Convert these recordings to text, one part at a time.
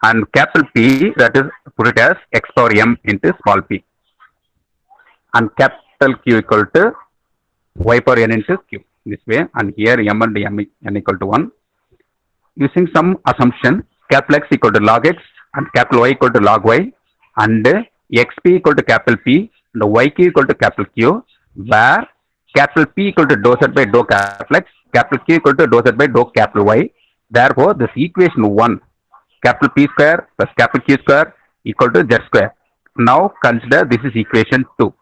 and capital P, that is put it as x power m into small p, and capital Q equal to y power n into q, this way, and here m and n equal to 1. Using some assumption, capital X equal to log x and capital Y equal to log y, and xp equal to capital P and yq equal to capital Q, where capital P equal to dou z by dou capital X, capital Q equal to dou z by dou capital Y. Therefore, this equation 1, capital P square plus capital Q square equal to z square. Now consider this is equation 2.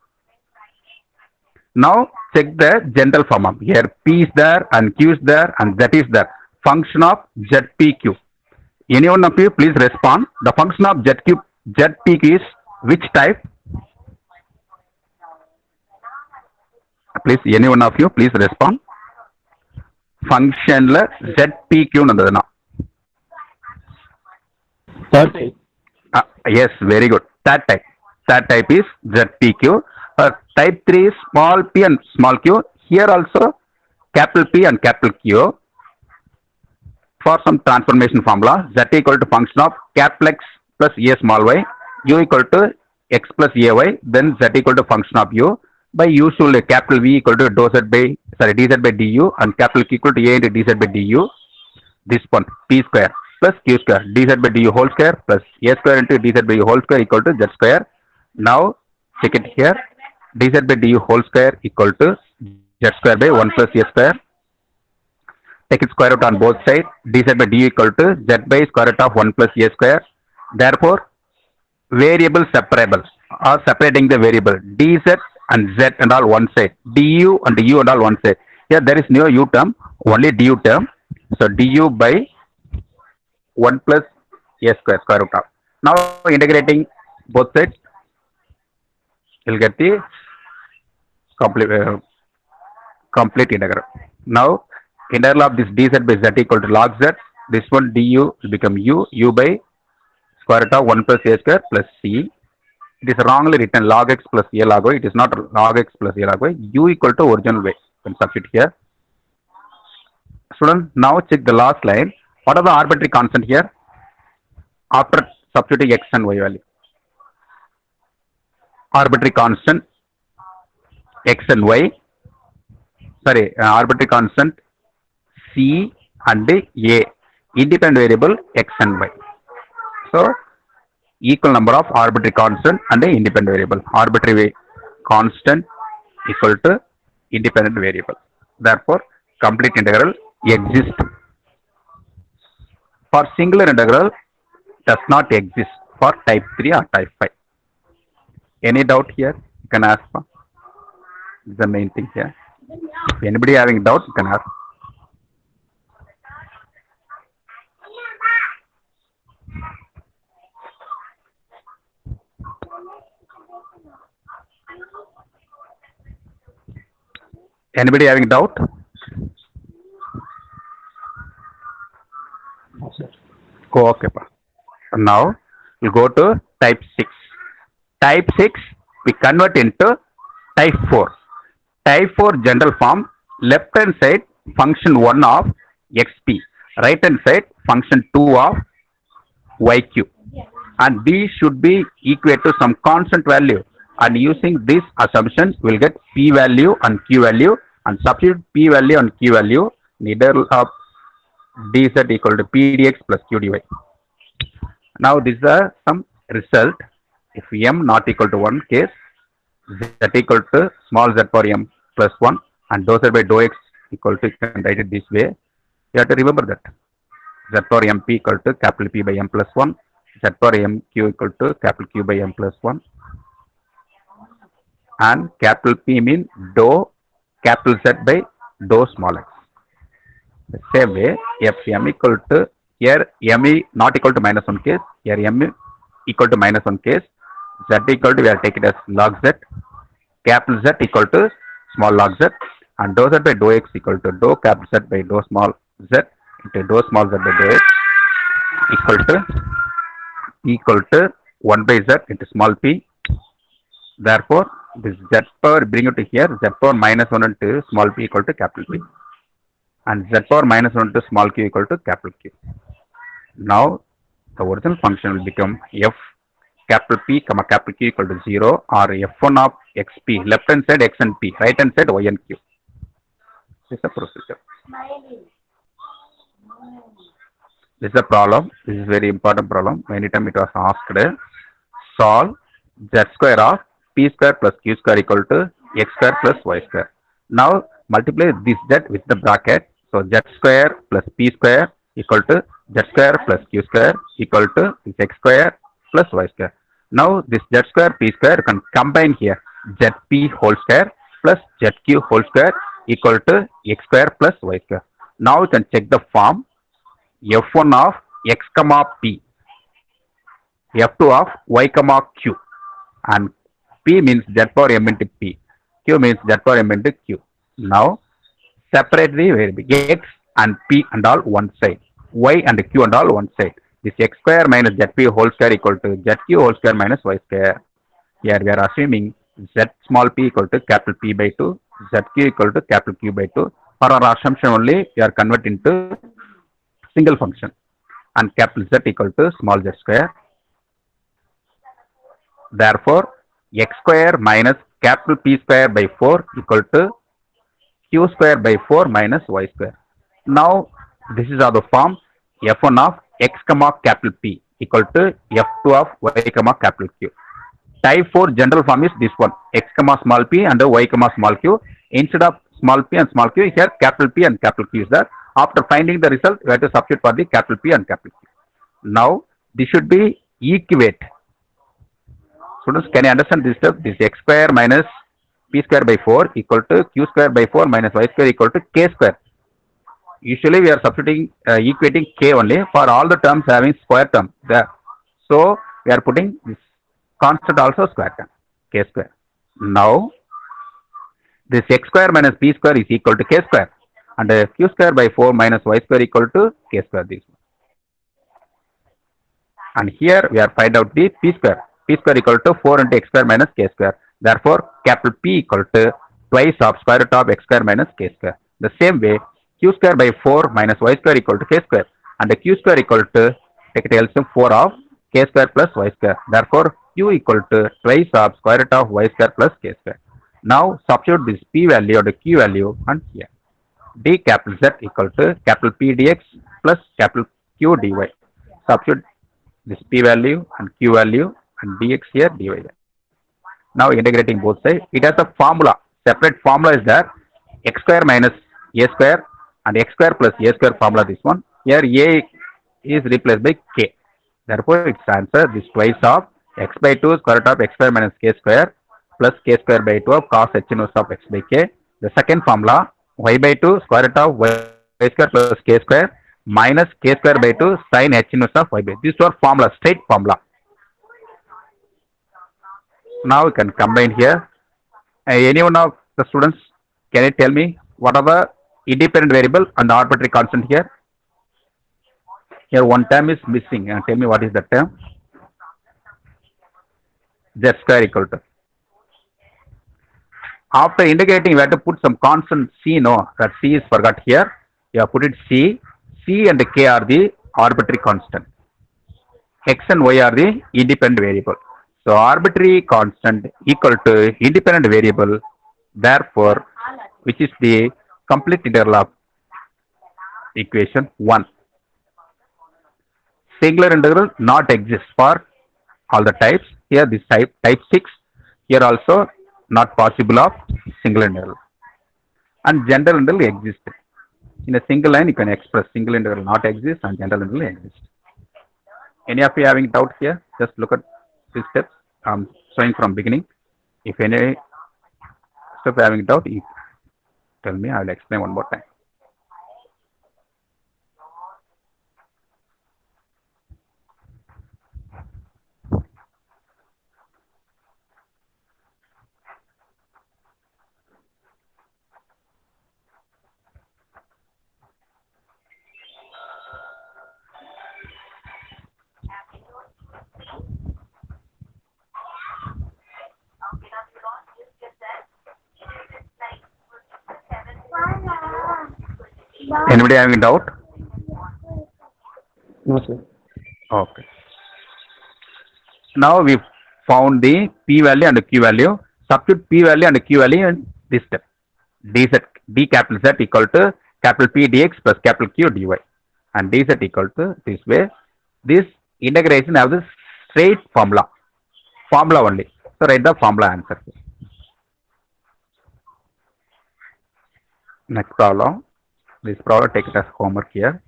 Now check the general form of here. P is there and Q is there and Z is there. Function of ZPQ. Any one of you please respond. The function of ZPQ is which type? Please, any one of you please respond. Function ZPQ nandadana. Third type. Yes, very good. That type. That type is ZPQ. Type 3 is small p and small q. Here also capital P and capital Q. For some transformation formula, Z equal to function of capital X plus A small y, U equal to X plus AY, then Z equal to function of U. By usual capital V equal to dz by du, and capital Q equal to A into dz by du. This one P square plus Q square dz by du whole square plus A square into dz by u whole square equal to Z square. Now check it here. Dz by du whole square equal to Z square by 1 plus A square. Take its square root on both sides. Dz by du equal to Z by square root of 1 plus A square. Therefore, variable separables are separating the variable dz and z and all one side, du and u and all one side. Here there is no u term, only du term. So du by 1 plus A square square root of. Now integrating both sides, you'll get the complete integral. Now integral of this dz by z equal to log z. This one du will become u by square root of 1 plus A square plus c. It is wrongly written log x plus A log y. It is not log x plus A log y. U equal to original way. You can substitute here. Student, now check the last line. What are the arbitrary constant here? After substituting x and y value. Arbitrary constant x and y. Sorry, arbitrary constant c and a. Independent variable x and y. So, equal number of arbitrary constant and independent variable. Arbitrary constant equal to independent variable. Therefore, complete integral exists. For singular integral, does not exist for type 3 or type 5. Any doubt here? You can ask. This is the main thing here. If anybody having doubt, you can ask. Anybody having doubt? Oh, okay. Now we'll go to type 6. Type 6 we convert into type 4. Type 4 general form, left hand side function 1 of xp, right hand side function 2 of yq, and these should be equal to some constant value. And using this assumption, we'll get p value and q value, and substitute p value and q value. Neither of dz equal to pdx plus qdy. Now this is some result. If m not equal to 1 case, z equal to small z for m plus 1, and dou z by dou x equal to, you can write it this way. You have to remember that z for mp equal to capital P by m plus 1, z for mq equal to capital Q by m plus 1. And capital P means dou capital Z by dou small x. The same way, if m equal to, here m not equal to minus 1 case, here m equal to minus 1 case, z equal to, we are taking it as log z, capital Z equal to small log z, and dou z by dou x equal to dou capital Z by dou small z into dou small z by dou x equal to 1 by z into small p. Therefore, this z power, bring it to here, z power minus 1 into small p equal to capital P, and z power minus 1 into small q equal to capital Q. Now the original function will become f capital P comma capital Q equal to 0 or f1 of xp, left hand side x and p, right hand side y and q. This is the procedure. This is a problem. This is very important problem. Many times it was asked. Solve z square of p square plus q square equal to x square plus y square. Now multiply this z with the bracket. So z square plus p square equal to z square plus q square equal to this x square plus y square. Now this z square p square you can combine here. Zp whole square plus zq whole square equal to x square plus y square. Now you can check the form. f1 of x comma p, f2 of y comma q, and p means z power m into p, q means z power m into q. Now separate the variable x and p and all one side, y and q and all one side. This x square minus zp whole square equal to zq whole square minus y square. Here we are assuming z small p equal to capital P by 2, zq equal to capital Q by 2. For our assumption only, we are converting to single function, and capital Z equal to small z square. Therefore, x square minus capital P square by 4 equal to q square by 4 minus y square. Now, this is our form f1 of x comma capital P equal to f2 of y comma capital Q. Type 4 general form is this one, x comma small p and y comma small q. Instead of small p and small q, here capital P and capital Q is there. After finding the result, we have to substitute for the capital P and capital Q. Now, this should be equate. Students, can you understand this step? This x square minus p square by 4 equal to q square by 4 minus y square equal to k square. Usually, we are substituting, equating k only for all the terms having square term there. So, we are putting this constant also square term, k square. Now, this x square minus p square is equal to k square, and q square by 4 minus y square equal to k square. This one. And here we are find out the p square. P square equal to 4 into x square minus k square. Therefore, capital P equal to twice of square root of x square minus k square. The same way, q square by 4 minus y square equal to k square, and the q square equal to, take it LCM, 4 of k square plus y square. Therefore, q equal to twice of square root of y square plus k square. Now, substitute this p value or the q value and here. D capital Z equal to capital P dx plus capital Q dy. Substitute this p value and q value and dx here, dy there. Now integrating both sides, it has a formula. Separate formula is there. X square minus a square and x square plus a square formula. This one here a is replaced by k. Therefore, its answer this twice of x by 2 square root of x square minus k square plus k square by 2 of cos h inverse of x by k. The second formula y by 2 square root of y square plus k square minus k square by 2 sin h inverse of y by. These are formula, straight formula. Now we can combine here. Any one of the students, can you tell me what are the independent variable and arbitrary constant here? Here one term is missing. Tell me what is the term? Z square equal to. After integrating, we have to put some constant c. No, that c is forgot here. You have put it c. C and k are the arbitrary constant. X and y are the independent variable. So arbitrary constant equal to independent variable. Therefore, which is the complete integral of equation 1. Singular integral not exists for all the types. Here this type 6. Here also not possible of single integral. And general integral exists. In a single line you can express single integral not exist and general integral exists. Any of you having doubt here? Just look at these steps. I'm showing from beginning. If any step having doubt, you tell me. I will explain one more time. Anybody having doubt? No, sir. Okay. Now we found the p value and the q value. Substitute p value and q value in this step. dz d capital Z equal to capital P dx plus capital Q dy, and dz equal to this way. This integration have the straight formula only. So write the formula answer. Next problem. This problem take it as homework here.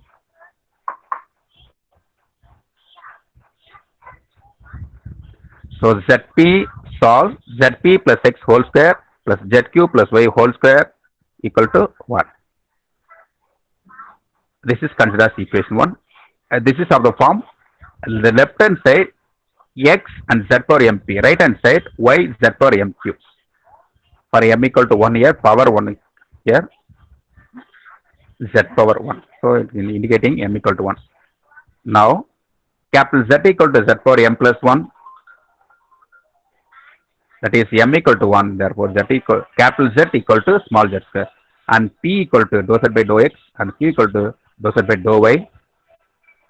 So Zp solve Zp plus x whole square plus Zq plus y whole square equal to 1. This is considered as equation 1. This is of the form, the left hand side x and z power mp, right hand side y z power mq. For m equal to 1 here, power 1 here, z power 1. So it is indicating m equal to 1. Now capital Z equal to z power m plus 1. That is m equal to 1. Therefore capital Z equal to small z square, and p equal to dou z by dou x, and q equal to dou z by dou y,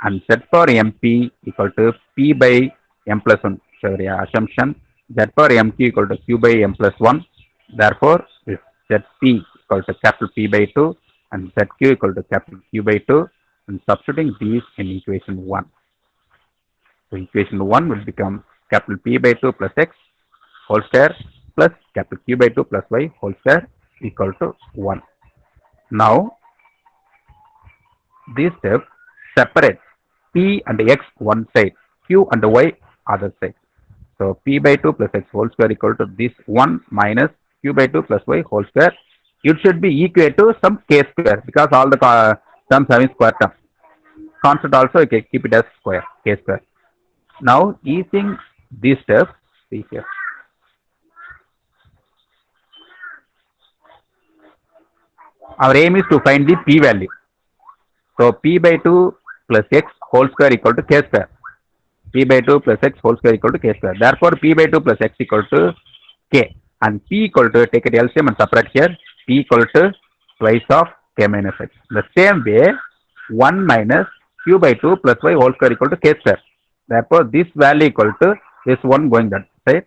and z power mp equal to p by m plus 1. So assumption z power mq equal to q by m plus 1. Therefore this zp equal to capital P by 2 and zq equal to capital Q by 2, and substituting these in equation 1. So equation 1 will become capital P by 2 plus x whole square plus capital Q by 2 plus y whole square equal to 1. Now this step separates p and x one side, q and y other side. So p by 2 plus x whole square equal to this 1 minus q by 2 plus y whole square. It should be equal to some k square, because all the terms having square term. Constant also you can keep it as square, k square. Now using these steps, see here. Our aim is to find the p value. So p by 2 plus x whole square equal to k square. P by 2 plus x whole square equal to k square. Therefore p by 2 plus x equal to k, and p equal to, take it LCM and subtract here, p equal to twice of k minus x. The same way 1 minus q by 2 plus y whole square equal to k square. Therefore this value equal to this one going that side,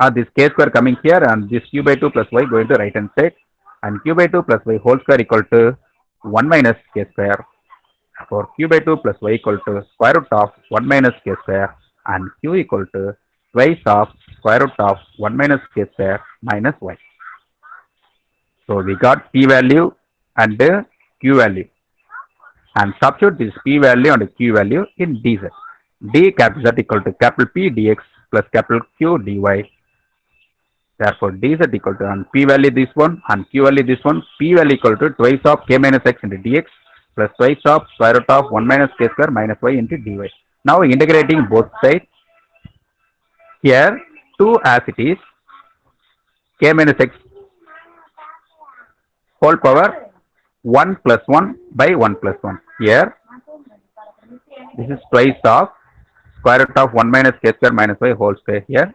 or this k square coming here, and this q by 2 plus y going to right hand side, and q by 2 plus y whole square equal to 1 minus k square. For q by 2 plus y equal to square root of 1 minus k square, and q equal to twice of square root of 1 minus k square minus y. So we got p value and q value, and substitute this p value and q value in dz. D capital Z equal to capital P dx plus capital Q dy. Therefore dz equal to, and p value this one and q value this one, p value equal to twice of k minus x into dx plus twice of square root of 1 minus k square minus y into dy. Now integrating both sides. Here 2 as it is, k minus x whole power 1 plus 1 by 1 plus 1. Here this is twice of square root of 1 minus k square minus y whole square. Here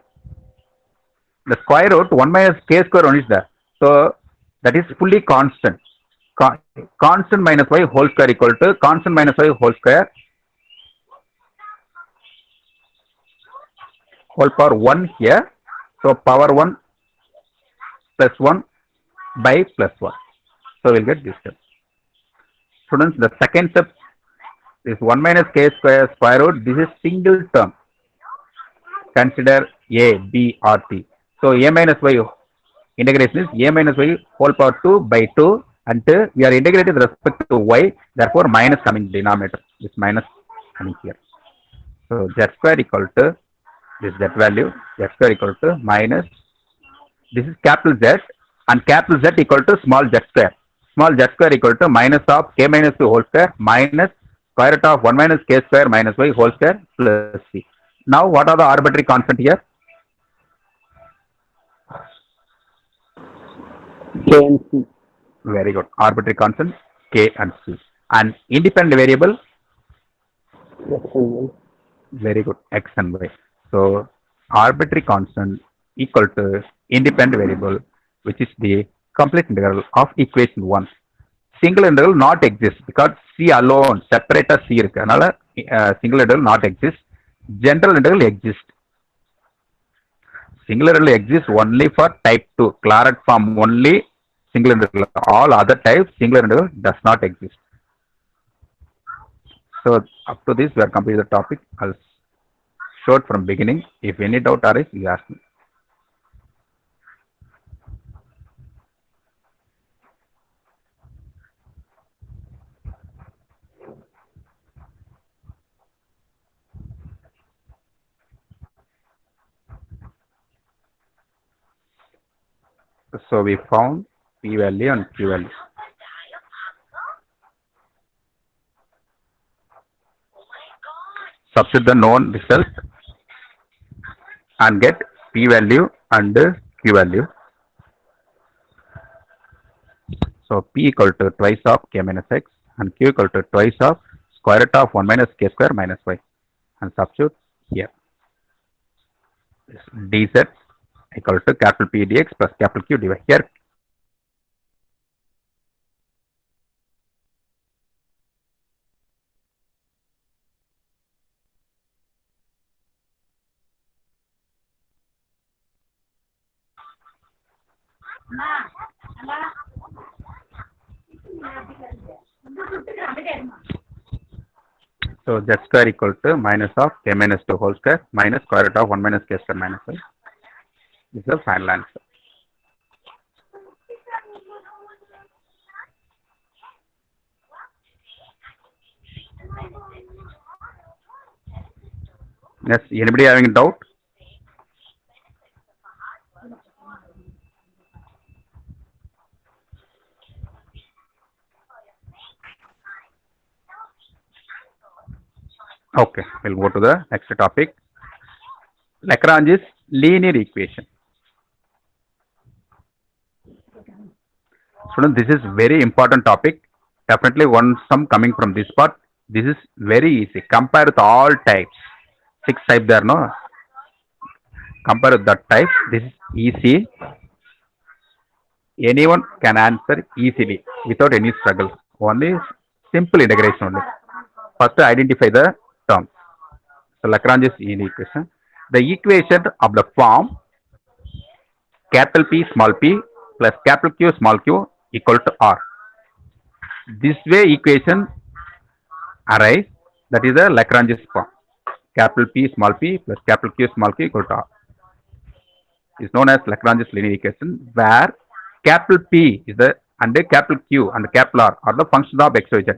the square root 1 minus k square only is there, so that is fully constant. Constant minus y whole square equal to constant minus y whole square whole power 1 here. So power 1 plus 1 by plus 1. So we'll get this step. Students, the second step is 1 minus k square square root. This is single term. Consider a, b, or t. So a minus y integration is a minus y whole power 2 by 2, and we are integrating with respect to y. Therefore minus coming denominator. This minus coming here. So z square equal to this z value. Z square equal to minus, this is capital Z, and capital Z equal to small z square. Small z square equal to minus of k minus 2 whole square minus square root of 1 minus k square minus y whole square plus c. Now what are the arbitrary constant here? K and C. Very good. Arbitrary constant k and c. And independent variable? X and Y. Very good. X and y. So arbitrary constant equal to independent variable, which is the complete integral of equation 1. Single integral not exist because c alone, separator c irukku. Adala single integral not exist. General integral exists. Single integral exists only for type 2. Claret form only single integral. All other types single integral does not exist. So up to this we are completed the topic. I'll show it from beginning. If any doubt arises, you ask me. So we found p value and q value. Substitute the known result and get p value and q value. So p equal to twice of k minus x and q equal to twice of square root of 1 minus k square minus y, and substitute here. Dz equal to capital P dx plus capital Q dy. Here so z square equal to minus of k minus 2 whole square minus square root of 1 minus k square minus y. This is the final answer. Yes, anybody having a doubt? Okay, we'll go to the next topic. Lagrange's linear equation. Students, this is very important topic. Definitely one sum coming from this part. This is very easy. Compare with all types. 6 types there, no? Compare with that type. This is easy. Anyone can answer easily without any struggle. Only simple integration only. First, identify the terms. So Lagrange's linear equation. The equation of the form capital P small p plus capital Q small q equal to R. This way equation arise. That is the Lagrange's form. Capital P small p plus capital Q small q equal to R. Is known as Lagrange's linear equation, where capital P is the and capital Q and capital R are the function of x, y, z.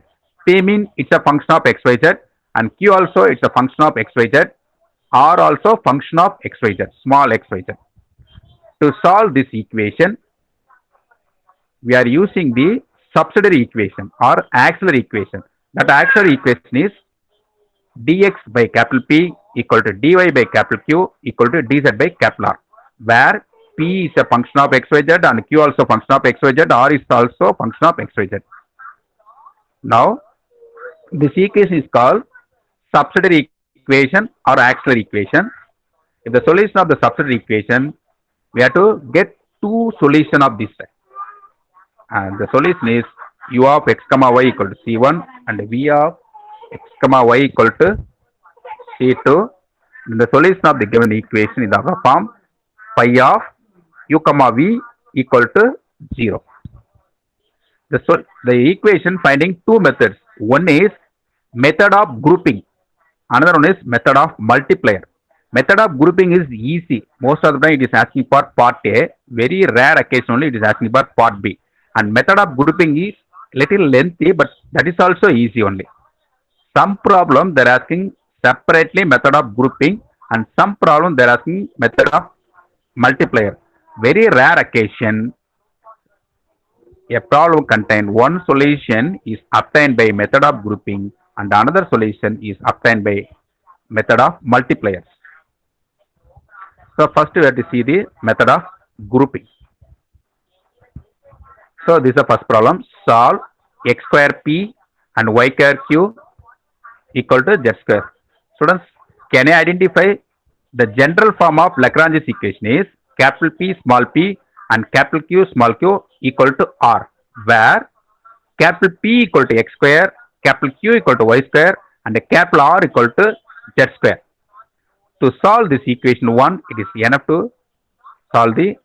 P means it's a function of x, y, z, and Q also it's a function of x, y, z. R also function of x, y, z, small x, y, z. To solve this equation, we are using the subsidiary equation or auxiliary equation. That auxiliary equation is dx by capital P equal to dy by capital Q equal to dz by capital R, where P is a function of x, y, z, and Q also function of x, y, z. R is also function of x, y, z. Now, this equation is called subsidiary equation or auxiliary equation. If the solution of the subsidiary equation, we have to get two solutions of this type. And the solution is u of x comma y equal to C1 and v of x comma y equal to C2. And the solution of the given equation is of the form phi of u comma v equal to 0. The equation finding two methods. One is method of grouping. Another one is method of multiplier. Method of grouping is easy. Most of the time it is asking for part A. Very rare occasionally it is asking for part B. And method of grouping is little lengthy, but that is also easy only. Some problem they are asking separately method of grouping, and some problem they are asking method of multiplier. Very rare occasion a problem contain one solution is obtained by method of grouping and another solution is obtained by method of multipliers. So first we have to see the method of grouping. So this is the first problem. Solve x square p and y square q equal to z square. Students, can I identify the general form of Lagrange's equation is capital P small p and capital Q small q equal to R, where capital P equal to x square, capital Q equal to y square, and capital R equal to z square. To solve this equation 1, it is enough to solve the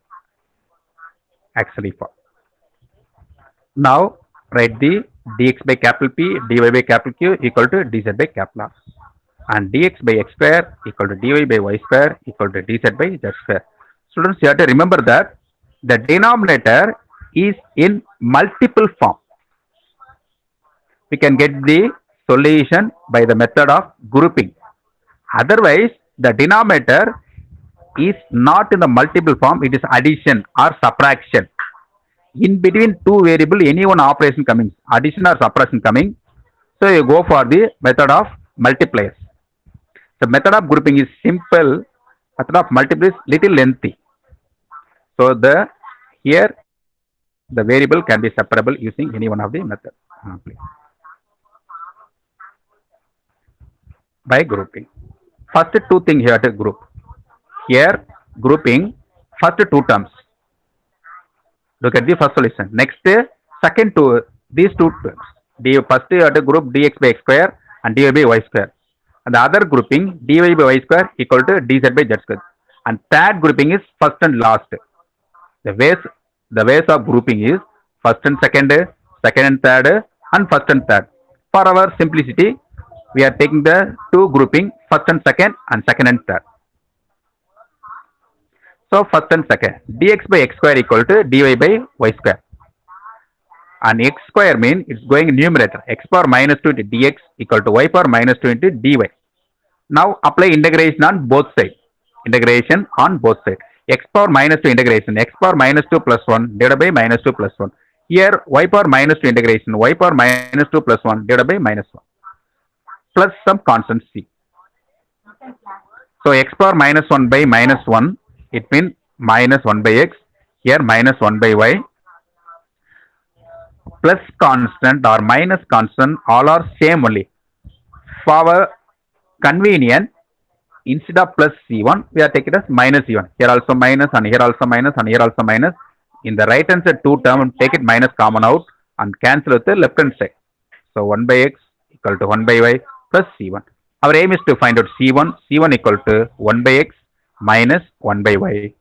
auxiliary form. Now write the dx by capital P, dy by capital Q equal to dz by capital R, and dx by x square equal to dy by y square equal to dz by z square. Students, you have to remember that the denominator is in multiple form. We can get the solution by the method of grouping. Otherwise, the denominator is not in the multiple form, it is addition or subtraction. In between two variable, any one operation coming, addition or subtraction coming, so you go for the method of multipliers. The method of grouping is simple, method of multiply is little lengthy. So the here the variable can be separable using any one of the method. By grouping. First two things here to group. Here grouping first two terms. Look at the first solution. Next second two, these two terms. First you have to group dx by x square and dy by y square. And the other grouping dy by y square equal to dz by z square. And third grouping is first and last. The ways of grouping is first and second and third, and first and third. For our simplicity, we are taking the two grouping first and second and third. So first and second, dx by x square equal to dy by y square. And x square means it's going numerator. X power minus 2 into dx equal to y power minus 2 into dy. Now apply integration on both sides. Integration on both sides. X power minus 2 integration. X power minus 2 plus 1 divided by minus 2 plus 1. Here y power minus 2 integration. Y power minus 2 plus 1 divided by minus 1. Plus some constant c. So x power minus 1 by minus 1. It means minus 1 by x. Here minus 1 by y. Plus constant or minus constant, all are same only. For our convenience, instead of plus c1, we are taking it as minus c1. Here also minus, and here also minus, and here also minus. In the right hand side, two term, take it minus common out and cancel with the left hand side. So 1 by x equal to 1 by y plus c1. Our aim is to find out c1. C1 equal to 1 by x minus 1 by y.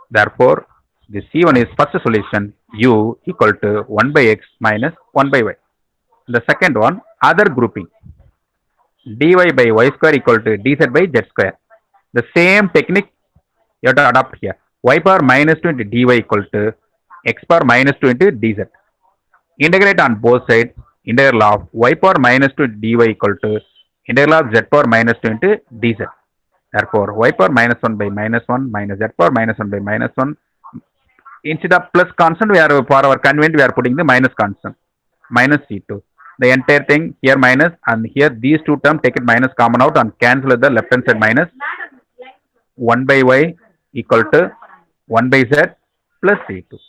Therefore, the c1 is first solution, u equal to 1 by x minus 1 by y. The second one, other grouping. Dy by y square equal to dz by z square. The same technique you have to adopt here. Y power minus 2 into dy equal to x power minus 2 into dz. Integrate on both sides. Integral of y power minus 2 dy equal to integral of z power minus 2 into dz. Therefore, y power minus 1 by minus 1 minus z power minus 1 by minus 1. Instead of plus constant, we are for our convenience we are putting the minus constant. Minus c2. The entire thing here minus, and here these two terms take it minus common out and cancel the left hand side minus. 1 by y equal to 1 by z plus c2.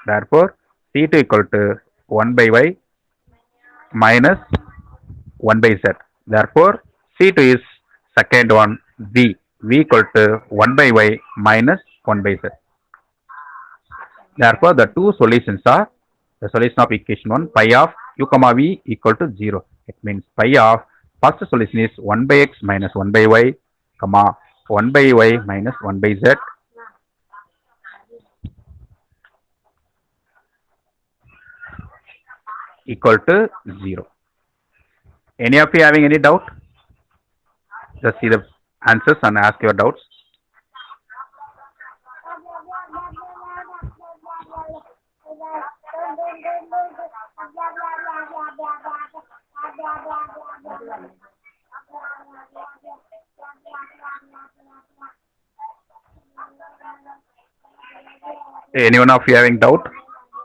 Therefore, c2 equal to 1 by y minus 1 by z. Therefore, c2 is second one, v. v equal to 1 by y minus 1 by z. Therefore, the two solutions are the solution of equation 1, pi of u comma v equal to 0. It means pi of first solution is 1 by x minus 1 by y, comma 1 by y minus 1 by z. Equal to 0. Any of you having any doubt? Just see the answers and ask your doubts. Anyone of you having doubt?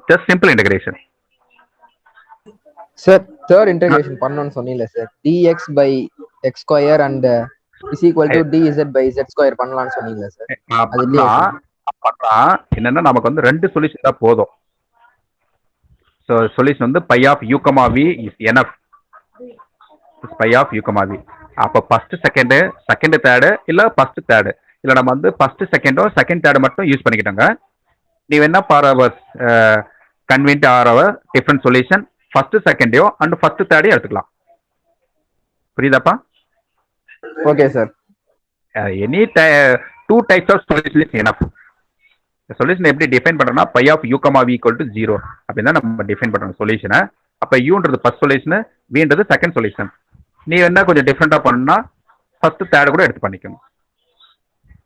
Just simple integration. Sir, third integration பண்ணனும்னு சொன்னீங்களே sir, dx by x square and is equal to dz by z square பண்ணலாம்னு சொன்னீங்களே sir. என்னன்னா நமக்கு வந்து ரெண்டு solution தான் போதும். So solution வந்து pi of u comma v is enough. Is pi of u comma v. அப்ப first second third இல்ல first third இல்ல நம்ம வந்து first second second third மட்டும் யூஸ் பண்ணிக்கிட்டோங்க. நீ வேணா for our convenient or our different solution first second and first third எடுத்துக்கலாம். புரியுதாப்பா? Okay sir. Any two types of solution is enough. Solution எப்படி டிஃபைன் பண்றோம்னா phi of u comma v equal to 0 அப்படின்னு தான் நம்ம define பண்றோம் சொல்யூஷனை. அப்ப யூன்றது ஃபர்ஸ்ட் சொல்யூஷன், வின்றது செகண்ட் சொல்யூஷன். நீ என்ன கொஞ்சம் டிஃப்ரெண்டா பண்ணணும்னா ஃபர்ஸ்ட் தேர்ட் கூட எடுத்து பண்ணிக்கணும்.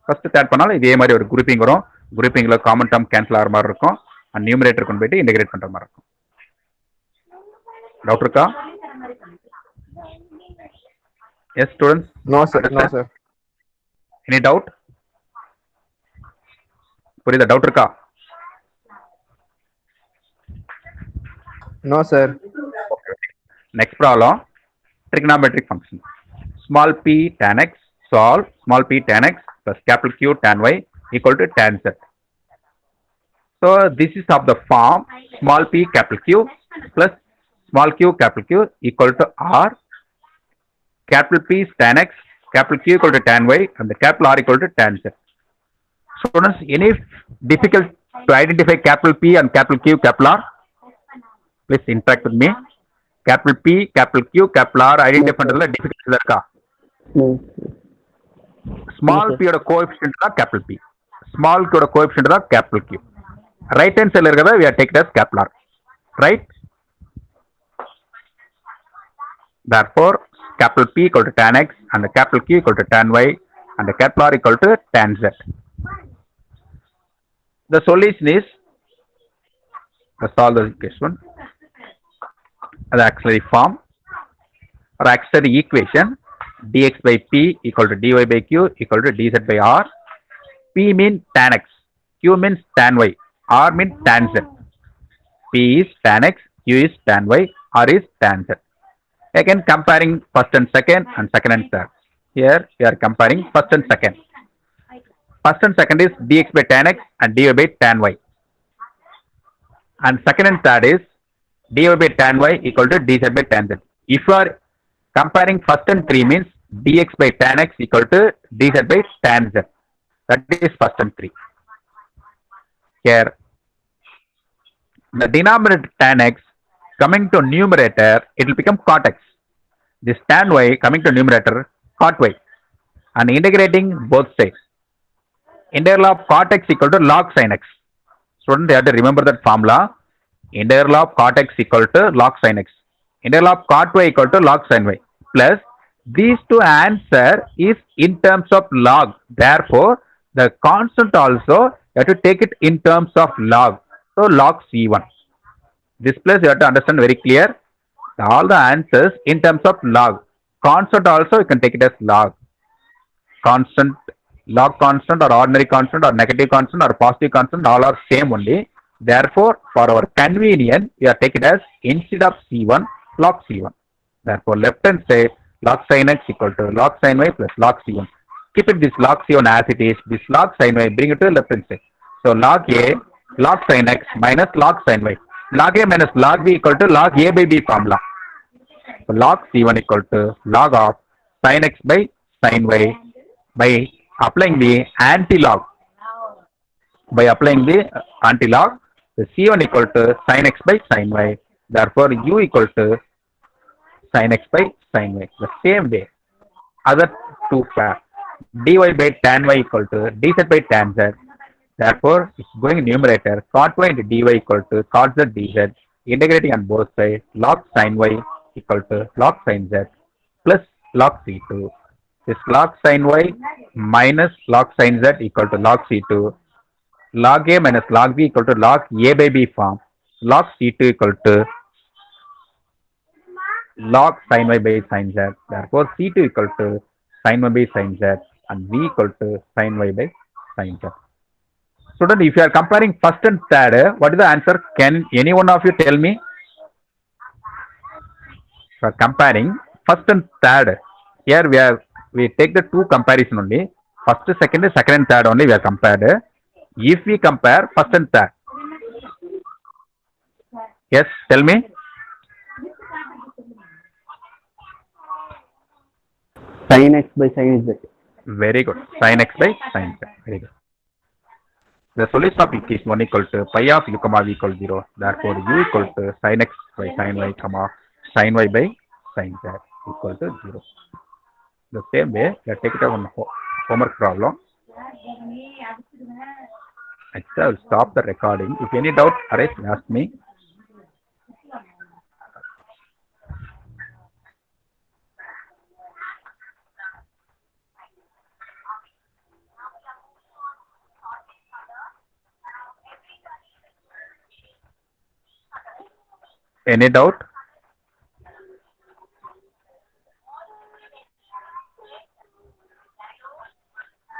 ஃபர்ஸ்ட் தேர்ட் பண்ணாலும் இதே மாதிரி ஒரு குரூப்பிங் வரும். குரூப்பிங்ல காமன் டேர்ம் கேன்சல் ஆகிற மாதிரி இருக்கும். அண்ட் நியூமரேட்டர் கொண்டு போயிட்டு இன்டெகிரேட் பண்ற மாதிரி இருக்கும். டவுட் இருக்கா? Yes students? No sir, no sir. Any doubt? புரியுதா? டவுட் இருக்கா? No sir. Next problem, trigonometric function. Small p tan x solve small p tan x plus capital Q tan y equal to tan z. So this is of the form small p capital Q plus small q capital Q equal to R. Capital P is tan x, capital Q equal to tan y, and the capital R equal to tan z. Students, any difficult to identify capital P and capital Q, capital R? Please interact with me. Capital P, capital Q, capital R identify பண்றதுல difficult இருக்கா? Small p ஓட coefficient தான் capital P. Small q ஓட coefficient தான் capital Q. Right hand side இருக்கிறத we are taken as capital R. Right? Therefore, capital P equal to tan x and the capital Q equal to tan y and the capital R equal to tan z. The solution is, let's solve the question. The auxiliary form or auxiliary equation dx by p equal to dy by q equal to dz by r. P means tan x, q means tan y, r means tan z. P is tan x, q is tan y, r is tan z. Again comparing first and second and third. Here we are comparing first and second. First and second is dx by tan x and dy by tan y. And second and third is dy by tan y equal to dz by tan z. If you are comparing first and 3 means dx by tan x equal to dz by tan z. That is first and 3. Here, the denominator tan x coming to numerator, it will become cot x. This tan y coming to numerator, cot y. And integrating both sides. Integral of cot x equal to log sin x. Student, they have to remember that formula. Integral of cot x equal to log sin x. Integral of cot y equal to log sin y. Plus, these two answer is in terms of log. Therefore, the constant also, you have to take it in terms of log. So, log C1. This place you have to understand very clear. All the answers in terms of log. Constant also, you can take it as log. Constant, log constant or ordinary constant or negative constant or positive constant, all are same only. Therefore, for our convenience, we are taking it as instead of C1, log C1. Therefore, left hand side, log sin x equal to log sin y plus log C1. Keep it this log C1 as it is. This log sin y, bring it to the left hand side. So, log A, log sin x minus log sin y. Log A minus log B equal to log A by B formula. So, log C1 equal to log of sin x by sin y by applying the anti-log. By applying the anti-log, the C1 equal to sin x by sin y. Therefore, U equal to sin x by sin y. The same way, other two facts. Dy by tan y equal to dz by tan z. Therefore, it's going numerator, cot y into dy equal to cot z dz. Integrating on both sides, log sin y equal to log sin z plus log c2. This log sin y minus log sin z equal to log c2. Log a minus log b equal to log a by b form. Log c2 equal to log sin y by sin z. Therefore, c2 equal to sin y by sin z and v equal to sin y by sin z. Student, if you are comparing first and third, what is the answer? Can any one of you tell me? For comparing first and third, here we take the two comparison only. First, second, and third only we are compared. If we compare first and third, yes, tell me. Sin x by sin z. Very good. Sin x by sin z. Very good. The solution of equation 1 equal to pi of u comma v equal to 0. Therefore, u equal to sin x by sin y comma sin y by sin z. equal to 0. The same way, let's take it one homework problem. Actually, I will stop the recording. If any doubt arise, ask me. Any doubt?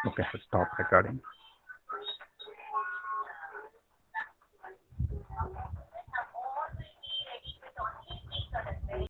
Okay, so stop recording.